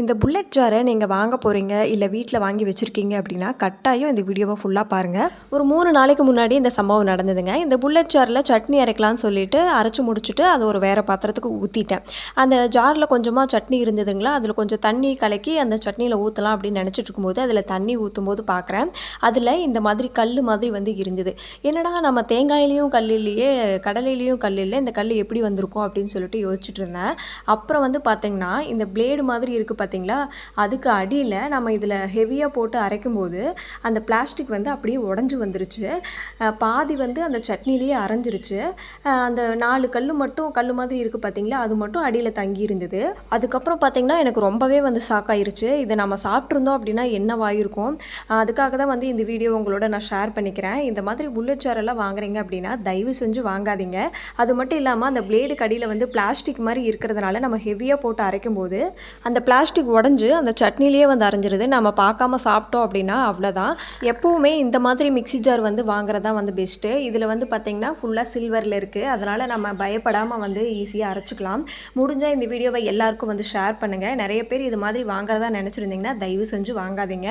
இந்த புல்லட் ஜாரை நீங்கள் வாங்க போகிறீங்க இல்லை வீட்டில் வாங்கி வச்சுருக்கீங்க அப்படின்னா கட்டாயம் இந்த வீடியோவை ஃபுல்லாக பாருங்கள். ஒரு 3 நாளைக்கு முன்னாடி இந்த சம்பவம் நடந்ததுங்க. இந்த புல்லட் ஜாரில் சட்னி அரைக்கலாம்னு சொல்லிட்டு அரைச்சி முடிச்சுட்டு அதை ஒரு வேறு பாத்திரத்துக்கு ஊற்றிட்டேன். அந்த ஜாரில் கொஞ்சமாக சட்னி இருந்ததுங்களா, அதில் கொஞ்சம் தண்ணி கலக்கி அந்த சட்னியில் ஊற்றலாம் அப்படின்னு நினச்சிட்டு இருக்கும்போது அதில் தண்ணி ஊற்றும் போது பார்க்குறேன், அதில் இந்த மாதிரி கல் மாதிரி வந்து இருந்தது. என்னடா நம்ம தேங்காயிலையும் கல் இல்லையே, கடலையிலையும் கல் இல்லை, இந்த கல் எப்படி வந்திருக்கும் அப்படின்னு சொல்லிட்டு யோசிச்சுட்டு இருந்தேன். அப்புறம் வந்து பார்த்தீங்கன்னா இந்த பிளேடு மாதிரி இருக்குது பார்த்தீங்களா, அதுக்கு அடியில் நம்ம இதில் ஹெவியாக போட்டு அரைக்கும்போது அந்த பிளாஸ்டிக் வந்து அப்படியே உடஞ்சி வந்துருச்சு. பாதி வந்து அந்த சட்னிலேயே அரைஞ்சிருச்சு. அந்த 4 கல் மாதிரி இருக்குது பார்த்தீங்களா, அது மட்டும் அடியில் தங்கி இருந்தது. அதுக்கப்புறம் பார்த்தீங்கன்னா எனக்கு ரொம்பவே வந்து ஷாக் ஆயிருச்சு. இதை நம்ம சாப்பிட்ருந்தோம் அப்படின்னா என்னவாயிருக்கும். அதுக்காக தான் வந்து இந்த வீடியோ உங்களோட நான் ஷேர் பண்ணிக்கிறேன். இந்த மாதிரி புல்லட் ஜாரெல்லாம் வாங்குறீங்க அப்படின்னா தயவு செஞ்சு வாங்காதீங்க. அது மட்டும் இல்லாமல் அந்த பிளேடு கடியில் வந்து பிளாஸ்டிக் மாதிரி இருக்கிறதுனால நம்ம ஹெவியாக போட்டு அரைக்கும்போது அந்த பிளாஸ்டிக் உடஞ்சி அந்த சட்னிலேயே வந்து அரைஞ்சிருது. நம்ம பார்க்காம சாப்பிட்டோம் அப்படின்னா அவ்வளோதான். எப்போவுமே இந்த மாதிரி மிக்ஸி ஜார் வந்து வாங்குறது தான் வந்து பெஸ்ட்டு. இதில் வந்து பார்த்திங்கன்னா ஃபுல்லாக சில்வரில் இருக்குது. அதனால் நம்ம பயப்படாமல் வந்து ஈஸியாக அரைச்சிக்கலாம். முடிஞ்சால் இந்த வீடியோவை எல்லாருக்கும் வந்து ஷேர் பண்ணுங்கள். நிறைய பேர் இது மாதிரி வாங்குறதா நினச்சிருந்தீங்கன்னா தயவு செஞ்சு வாங்காதீங்க.